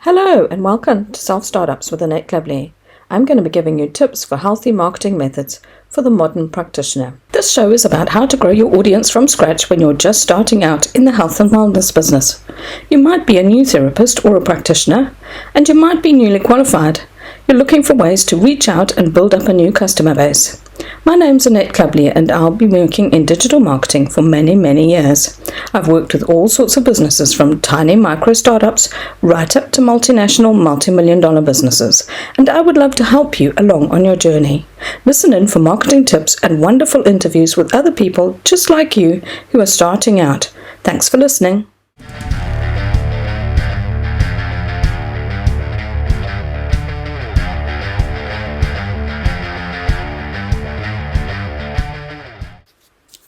Hello and welcome to Self Startups with Annette Clubley. I'm going to be giving you tips for healthy marketing methods for the modern practitioner. This show is about how to grow your audience from scratch when you're just starting out in the health and wellness business. You might be a new therapist or a practitioner, and you might be newly qualified. You're looking for ways to reach out and build up a new customer base. My name's Annette Clubley and I'll be working in digital marketing for many years. I've worked with all sorts of businesses from tiny micro startups right up to multinational multi-million dollar businesses, and I would love to help you along on your journey. Listen in for marketing tips and wonderful interviews with other people just like you who are starting out. Thanks for listening.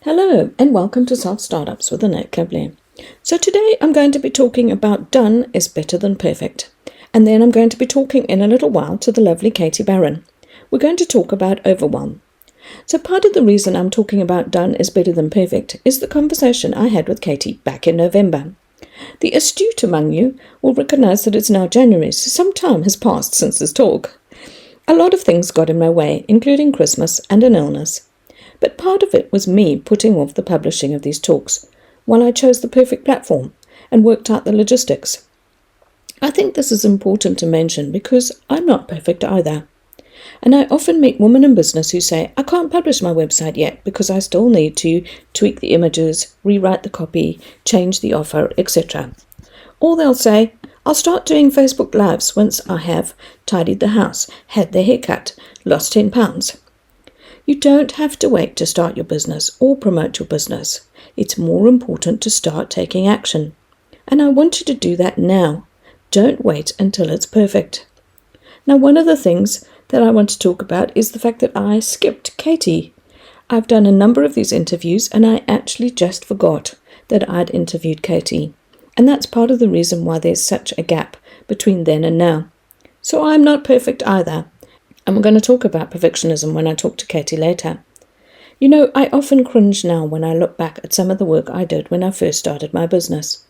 Hello and welcome to Self Startups with Annette Clubley. So today I'm going to be talking about done is better than perfect. And then I'm going to be talking in a little while to the lovely Katie Barron. We're going to talk about overwhelm. So part of the reason I'm talking about done is better than perfect is the conversation I had with Katie back in November. The astute among you will recognize that it's now January, so some time has passed since this talk. A lot of things got in my way, including Christmas and an illness. But part of it was me putting off the publishing of these talks while I chose the perfect platform and worked out the logistics. I think this is important to mention because I'm not perfect either. And I often meet women in business who say, I can't publish my website yet because I still need to tweak the images, rewrite the copy, change the offer, etc. Or they'll say, I'll start doing Facebook Lives once I have tidied the house, had the haircut, lost 10 pounds. You don't have to wait to start your business or promote your business. It's more important to start taking action. And I want you to do that now. Don't wait until it's perfect. Now, one of the things that I want to talk about is the fact that I skipped Katie. I've done a number of these interviews and I actually just forgot that I'd interviewed Katie. And that's part of the reason why there's such a gap between then and now. So I'm not perfect either. And we're going to talk about perfectionism when I talk to Katie later. You know, I often cringe now when I look back at some of the work I did when I first started my business.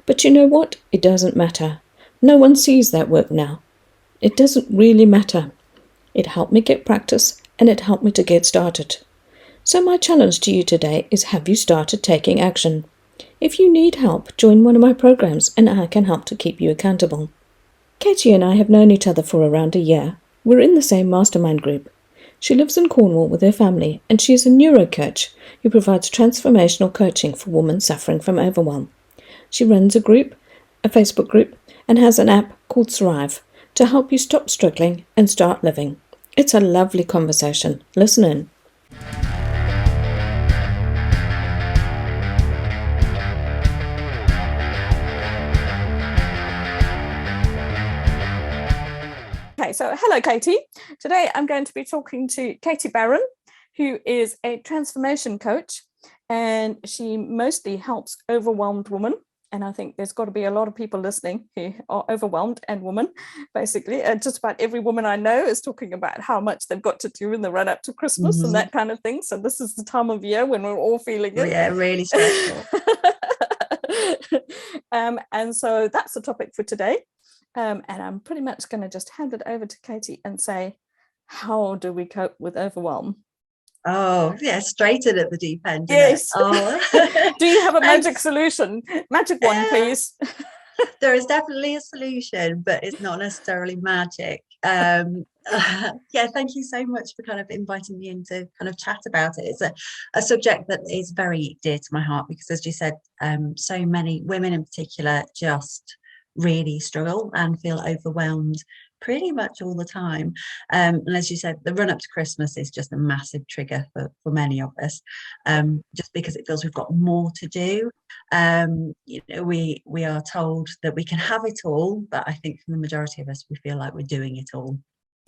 But you know what? It doesn't matter. No one sees that work now. It doesn't really matter. It helped me get practice and it helped me to get started. So my challenge to you today is, have you started taking action? If you need help, join one of my programs and I can help to keep you accountable. Katie and I have known each other for around a year. We're in the same mastermind group. She lives in Cornwall with her family and she is a neurocoach who provides transformational coaching for women suffering from overwhelm. She runs a Facebook group, and has an app called Thrive to help you stop struggling and start living. It's a lovely conversation. Listen in. Okay, so hello, Katie. Today I'm going to be talking to Katie Barron, who is a transformation coach, and she mostly helps overwhelmed women. And I think there's got to be a lot of people listening who are overwhelmed and women, basically. Just about every woman I know is talking about how much they've got to do in the run up to Christmas and that kind of thing. So this is the time of year when we're all feeling it. Yeah, really stressful. And so that's the topic for today. And I'm pretty much going to just hand it over to Katie and say, how do we cope with overwhelm? Oh, yeah, straight in at the deep end. Yes. Oh. Do you have a magic solution? Magic one, please. There is definitely a solution, but it's not necessarily magic. Yeah, thank you so much for kind of inviting me in to kind of chat about it. It's a subject that is very dear to my heart because, as you said, so many women in particular just really struggle and feel overwhelmed pretty much all the time. And as you said, the run up to Christmas is just a massive trigger for many of us, just because it feels we've got more to do. You know, we are told that we can have it all, but I think for the majority of us, we feel like we're doing it all.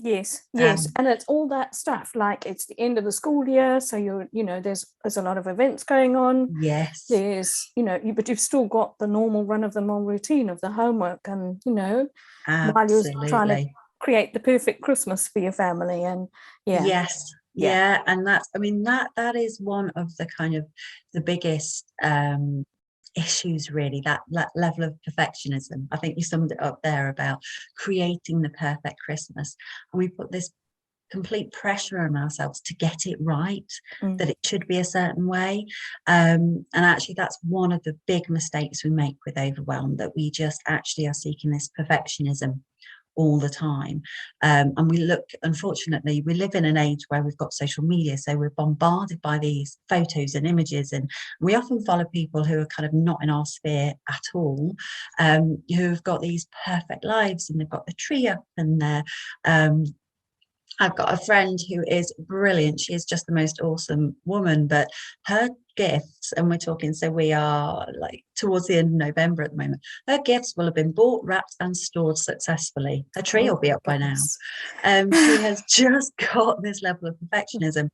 Yes. And it's all that stuff, like it's the end of the school year, so there's a lot of events going on. Yes. There's, but you've still got the normal run of the mill routine of the homework and, while you're trying to create the perfect Christmas for your family. And yes. Yeah. And that is one of the kind of the biggest issues, really, that level of perfectionism. I think you summed it up there about creating the perfect Christmas, and we put this complete pressure on ourselves to get it right, that it should be a certain way. And actually, that's one of the big mistakes we make with overwhelm, that we just actually are seeking this perfectionism all the time. And unfortunately, we live in an age where we've got social media, so we're bombarded by these photos and images, and we often follow people who are kind of not in our sphere at all, who've got these perfect lives, and they've got the tree up, and they're I've got a friend who is brilliant. She is just the most awesome woman, but her gifts, and we're talking, so we are like towards the end of November at the moment, her gifts will have been bought, wrapped and stored successfully. Her tree will be up by now. She has just got this level of perfectionism.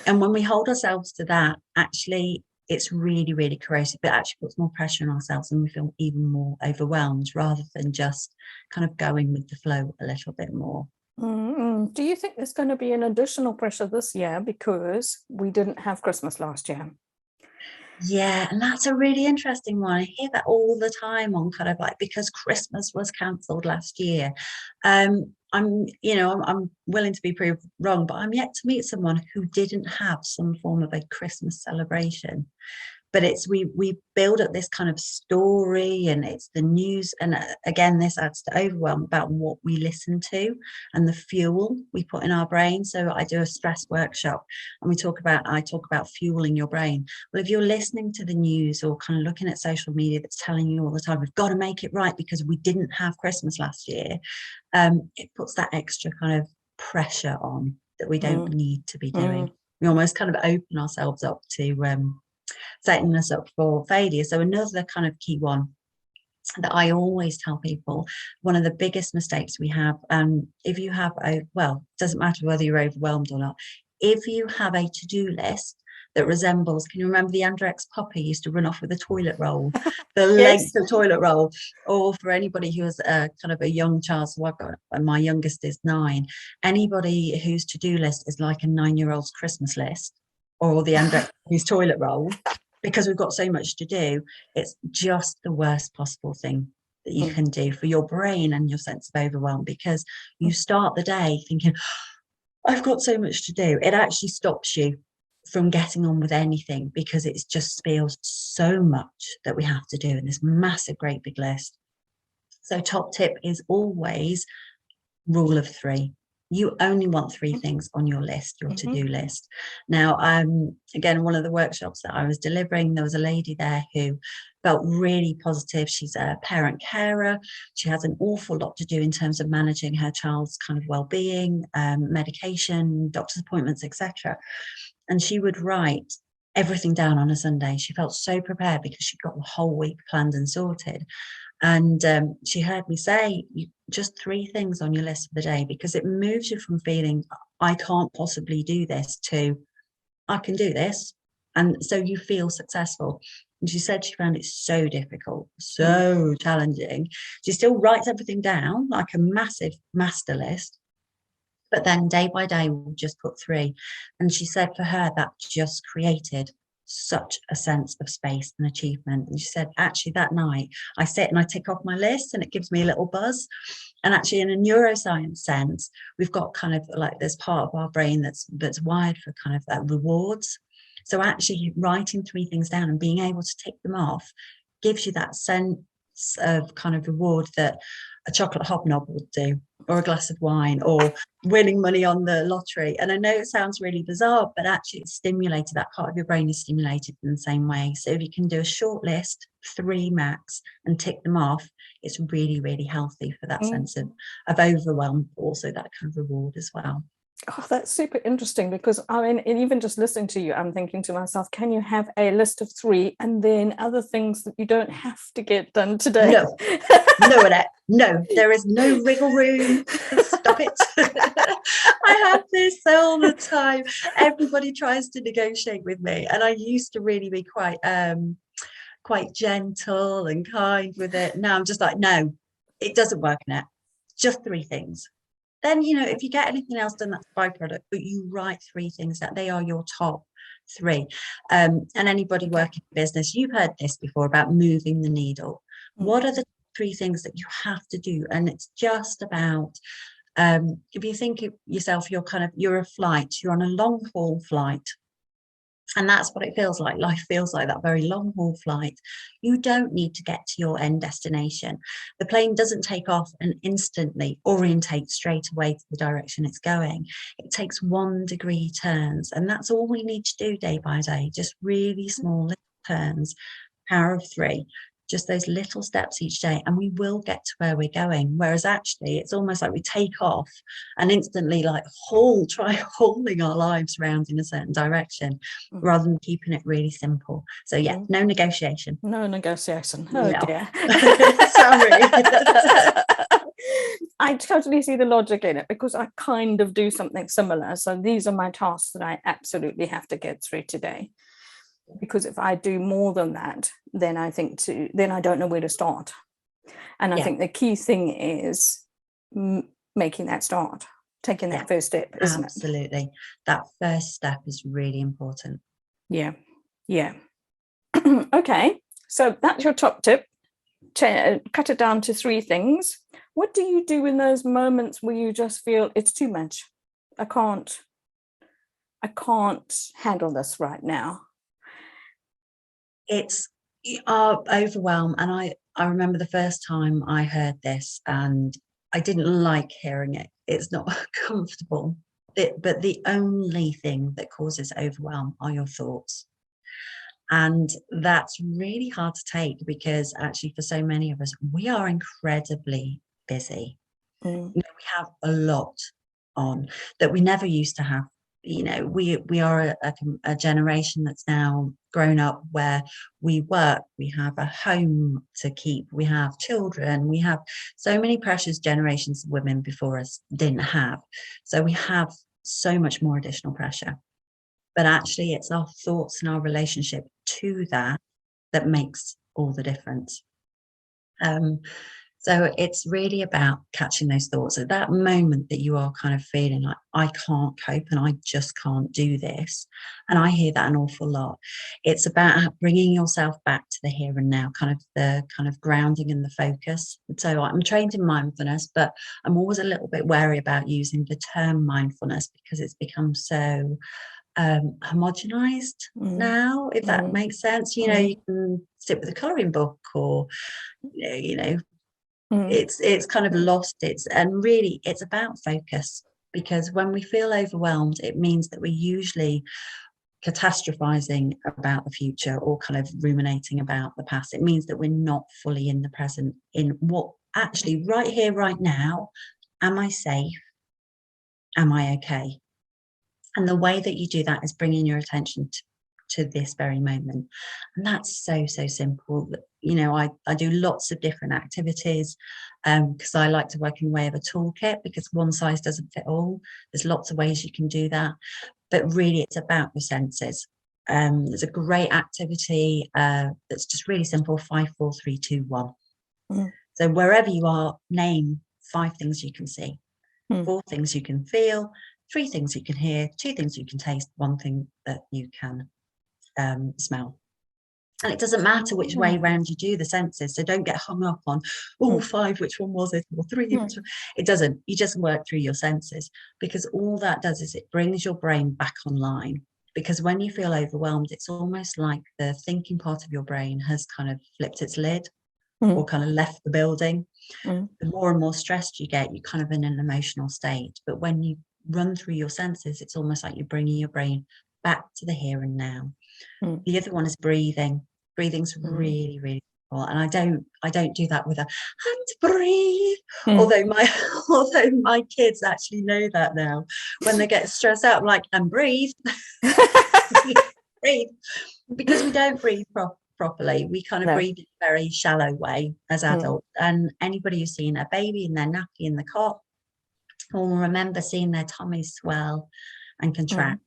And when we hold ourselves to that, actually, it's really, really corrosive. It actually puts more pressure on ourselves, and we feel even more overwhelmed, rather than just kind of going with the flow a little bit more. Do you think there's going to be an additional pressure this year because we didn't have Christmas last year? Yeah, and that's a really interesting one. I hear that all the time, on kind of like, because Christmas was cancelled last year. I'm willing to be proved wrong, but I'm yet to meet someone who didn't have some form of a Christmas celebration. But it's we build up this kind of story, and it's the news, and again, this adds to overwhelm about what we listen to and the fuel we put in our brain. So I do a stress workshop, and I talk about fueling your brain. Well, if you're listening to the news or kind of looking at social media that's telling you all the time, we've got to make it right because we didn't have Christmas last year, it puts that extra kind of pressure on that we don't need to be doing. We almost kind of open ourselves up to setting us up for failure. So another kind of key one that I always tell people, one of the biggest mistakes we have, if you have it doesn't matter whether you're overwhelmed or not, if you have a to-do list that resembles, can you remember the Andrex puppy used to run off with a toilet roll, the length of toilet roll? Or for anybody who has a kind of a young child, so I've got, my youngest is 9, anybody whose to-do list is like a 9-year-old's Christmas list, or the Andrex toilet roll, because we've got so much to do, it's just the worst possible thing that you can do for your brain and your sense of overwhelm, because you start the day thinking, I've got so much to do. It actually stops you from getting on with anything, because it just feels so much that we have to do in this massive, great big list. So top tip is always rule of 3. You only want 3 things on your list, your to-do list. Now, again, one of the workshops that I was delivering, there was a lady there who felt really positive. She's a parent carer. She has an awful lot to do in terms of managing her child's kind of well-being, medication, doctor's appointments, etc. And she would write everything down on a Sunday. She felt so prepared because she'd got the whole week planned and sorted. And she heard me say, just 3 things on your list for the day, because it moves you from feeling, I can't possibly do this, to I can do this. And so you feel successful. And she said she found it so difficult, so challenging. She still writes everything down like a massive master list, but then day by day we'll just put 3. And she said for her, that just created such a sense of space and achievement. And she said, actually, that night I sit and I tick off my list, and it gives me a little buzz. And actually, in a neuroscience sense, we've got kind of like, there's part of our brain that's wired for kind of that rewards. So actually writing 3 things down and being able to tick them off gives you that sense of kind of reward that a chocolate hobnob would do, or a glass of wine, or winning money on the lottery. And I know it sounds really bizarre, but actually it's stimulated, that part of your brain is stimulated in the same way. So if you can do a short list, 3 max, and tick them off, it's really, really healthy for that sense of overwhelm, but also that kind of reward as well. Oh, that's super interesting, because I mean, even just listening to you, I'm thinking to myself, can you have a list of 3 and then other things that you don't have to get done today? No, Annette, no, there is no wiggle room. Stop it. I have this all the time. Everybody tries to negotiate with me, and I used to really be quite gentle and kind with it. Now I'm just like, no, it doesn't work, Annette. Just 3 things. Then, if you get anything else done, that's a byproduct, but you write 3 things that they are your top 3. And anybody working in business, you've heard this before about moving the needle. What are the 3 things that you have to do? And it's just about, if you think of yourself, you're a flight, you're on a long haul flight. And that's what it feels like. Life feels like that very long haul flight. You don't need to get to your end destination. The plane doesn't take off and instantly orientate straight away to the direction it's going. It takes 1 degree turns. And that's all we need to do day by day. Just really small little turns, power of 3. Just those little steps each day, and we will get to where we're going. Whereas actually it's almost like we take off and instantly like try hauling our lives around in a certain direction rather than keeping it really simple. So yeah, no negotiation. No negotiation. Oh dear. Sorry. I totally see the logic in it, because I kind of do something similar. So these are my tasks that I absolutely have to get through today. Because if I do more than that, then I don't know where to start. And I think the key thing is making that start, taking that first step, isn't it? Absolutely. That first step is really important. Yeah. Okay, so that's your top tip. Cut it down to 3 things. What do you do in those moments where you just feel it's too much? I can't handle this right now. It's overwhelm. And I remember the first time I heard this, and I didn't like hearing it. It's not comfortable. But the only thing that causes overwhelm are your thoughts. And that's really hard to take, because actually for so many of us, we are incredibly busy. We have a lot on that we never used to have. We are a generation that's now grown up, where we work, we have a home to keep, we have children, we have so many pressures generations of women before us didn't have. So we have so much more additional pressure. But actually it's our thoughts and our relationship to that makes all the difference. So it's really about catching those thoughts at that moment that you are kind of feeling like, I can't cope and I just can't do this. And I hear that an awful lot. It's about bringing yourself back to the here and now, the grounding and the focus. So I'm trained in mindfulness, but I'm always a little bit wary about using the term mindfulness, because it's become so homogenized now, if that makes sense. You can sit with a colouring book, or it's kind of lost and really it's about focus, because when we feel overwhelmed, it means that we're usually catastrophizing about the future or kind of ruminating about the past. It means that we're not fully in the present, in what actually right here, right now. Am I safe? Am I okay? And the way that you do that is bringing your attention to this very moment. And that's so simple. I do lots of different activities, because I like to work in the way of a toolkit, because one size doesn't fit all. There's lots of ways you can do that, but really it's about your senses. There's a great activity that's just really simple: 5, 4, 3, 2, 1. So wherever you are, name 5 things you can see, 4 things you can feel, 3 things you can hear, 2 things you can taste, 1 thing that you can smell. And it doesn't matter which way round you do the senses, so don't get hung up on 5, which one was it, or 3, which one. It doesn't. You just work through your senses, because all that does is it brings your brain back online. Because when you feel overwhelmed, it's almost like the thinking part of your brain has kind of flipped its lid, or kind of left the building. The more and more stressed you get, you're kind of in an emotional state. But when you run through your senses, it's almost like you're bringing your brain back to the here and now. The other one is breathing. Breathing's really important, and I don't do that with a and breathe. Although my kids actually know that now. When they get stressed out, I'm like, and breathe. Breathe, because we don't breathe properly. We kind of breathe in a very shallow way as adults. And anybody who's seen a baby in their nappy in the cot will remember seeing their tummies swell and contract.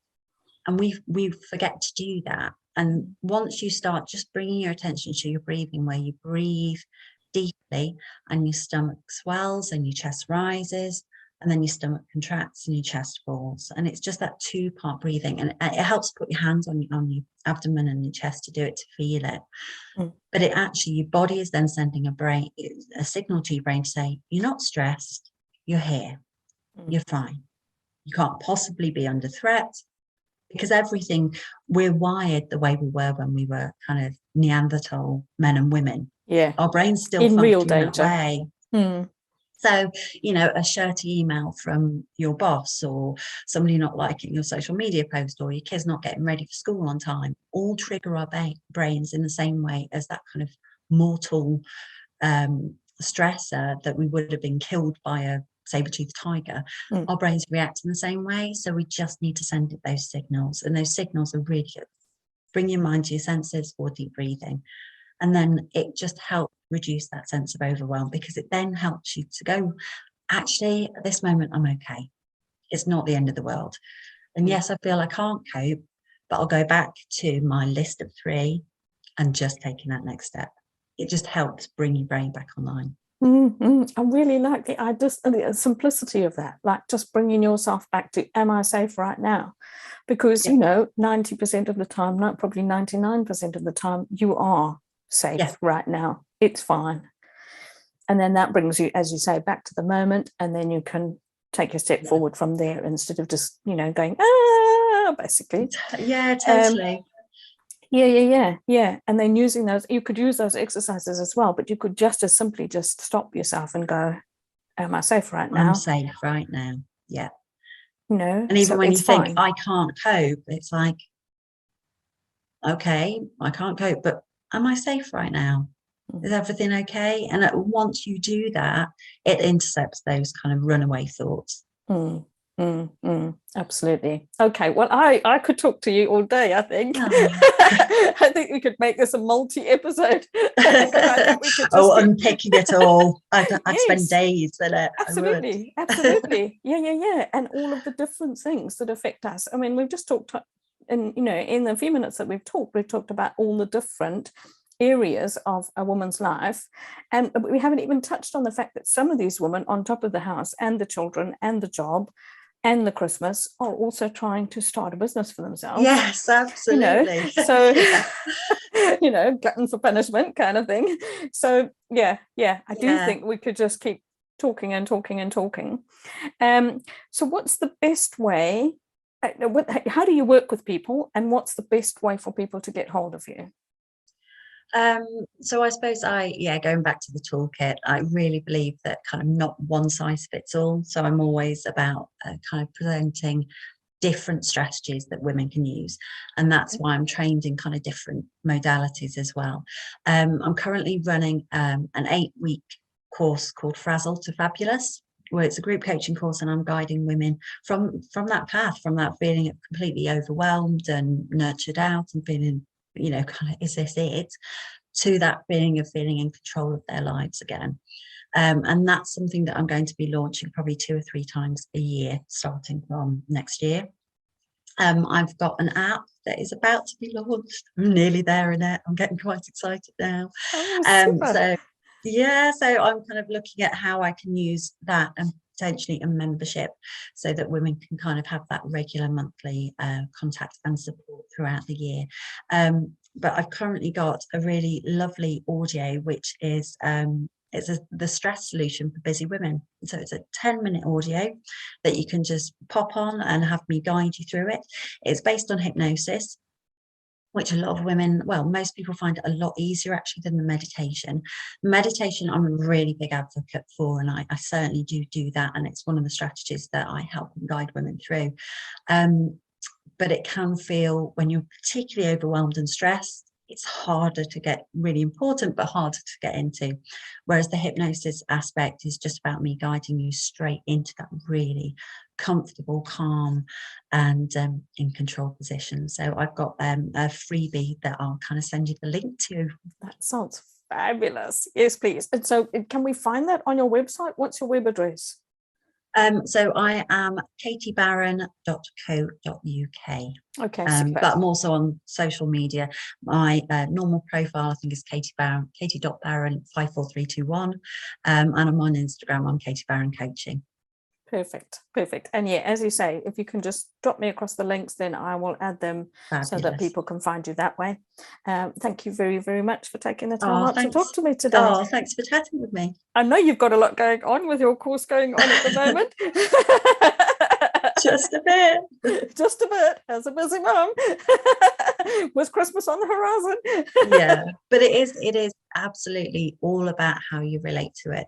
And we forget to do that. And once you start just bringing your attention to your breathing, where you breathe deeply and your stomach swells and your chest rises, and then your stomach contracts and your chest falls. And it's just that 2-part breathing, and it helps put your hands on your abdomen and your chest to do it, to feel it. But it actually, your body is then sending a signal to your brain to say, you're not stressed, you're here, you're fine, you can't possibly be under threat. Because everything, we're wired the way we were when we were kind of Neanderthal men and women. Yeah. Our brains still In real function that danger. way. So, a shirty email from your boss, or somebody not liking your social media post, or your kids not getting ready for school on time, all trigger our brains in the same way as that kind of mortal stressor that we would have been killed by a saber-toothed tiger. Our brains react in the same way. So we just need to send it those signals. And those signals are really good. Bring your mind to your senses, or deep breathing. And then it just helps reduce that sense of overwhelm, because it then helps you to go, actually, at this moment, I'm okay. It's not the end of the world. And yes, I feel I can't cope, but I'll go back to my list of 3 and just taking that next step. It just helps bring your brain back online. I really like the simplicity of that, like just bringing yourself back to, am I safe right now? Because, 90% of the time, probably 99% of the time, you are safe right now. It's fine. And then that brings you, as you say, back to the moment, and then you can take a step forward from there, instead of just, going, basically. Yeah, totally. Yeah. And then using those, you could use those exercises as well, but you could just as simply just stop yourself and go, am I safe right now? I'm safe right now. Yeah. And even when you think, I can't cope, it's like, okay, I can't cope, but am I safe right now? Is everything okay? And once you do that, it intercepts those kind of runaway thoughts. Absolutely. Okay, well, I could talk to you all day, I think. I think we could make this a multi-episode. Unpicking it all. I'd spend days in it. Absolutely. Yeah. And all of the different things that affect us. I mean, we've just talked, and in the few minutes that we've talked about all the different areas of a woman's life, and we haven't even touched on the fact that some of these women, on top of the house and the children and the job and the Christmas, are also trying to start a business for themselves. Yes, absolutely. So glutton for punishment kind of thing. So I do think we could just keep talking and talking and talking. So what's the best way, how do you work with people, and what's the best way for people to get hold of you? So I suppose going back to the toolkit, I really believe that kind of not one size fits all. So I'm always about kind of presenting different strategies that women can use. And that's why I'm trained in kind of different modalities as well. I'm currently running an 8-week course called Frazzle to Fabulous, where it's a group coaching course, and I'm guiding women from that path, from that feeling of completely overwhelmed and nurtured out and feeling, kind of, is this it, to that feeling of feeling in control of their lives again. And that's something that I'm going to be launching probably 2 or 3 times a year, starting from next year. I've got an app that is about to be launched. I'm nearly there, Annette. I'm getting quite excited now. So I'm kind of looking at how I can use that, and potentially a membership, so that women can kind of have that regular monthly contact and support throughout the year. But I've currently got a really lovely audio, which is the stress solution for busy women. So it's a 10-minute audio that you can just pop on and have me guide you through it. It's based on hypnosis, which a lot of women, most people find it a lot easier actually than the meditation. Meditation, I'm a really big advocate for, and I certainly do that. And it's one of the strategies that I help and guide women through. But it can feel, when you're particularly overwhelmed and stressed, it's harder to get, really important, but harder to get into. Whereas the hypnosis aspect is just about me guiding you straight into that really comfortable, calm, and in control position. So I've got a freebie that I'll kind of send you the link to. That sounds fabulous. Yes, please. And so can we find that on your website? What's your web address? So I am katiebarron.co.uk. Okay, but I'm also on social media. My normal profile, I think, is Katie Barron, Katie.Barron 54321. And I'm on Instagram. I'm Katie Barron Coaching. Perfect. And yeah, as you say, if you can just drop me across the links, then I will add them so that Fabulous. people can find you that way. Thank you very, very much for taking the time Oh, out to thanks. talk to me today. Oh, thanks for chatting with me. I know you've got a lot going on with your course going on at the moment. Just a bit. Just a bit, as a busy mum. Was Christmas on the horizon? Yeah, but it is absolutely all about how you relate to it.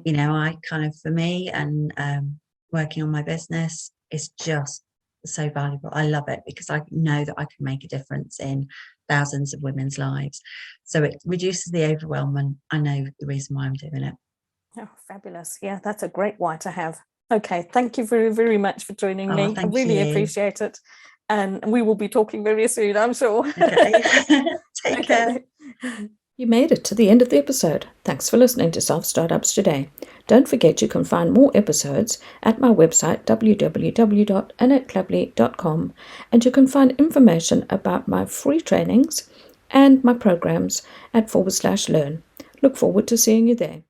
You know, I kind of, for me, and working on my business is just so valuable. I love it because I know that I can make a difference in thousands of women's lives. So it reduces the overwhelm, and I know the reason why I'm doing it. Oh, fabulous. Yeah, that's a great why to have. Okay, thank you very, very much for joining me. I Thank really you. appreciate it. And we will be talking very soon, I'm sure. Okay. Take care. You made it to the end of the episode. Thanks for listening to Self Startups Today. Don't forget you can find more episodes at my website www.annetteclubley.com, and you can find information about my free trainings and my programs at /learn. Look forward to seeing you there.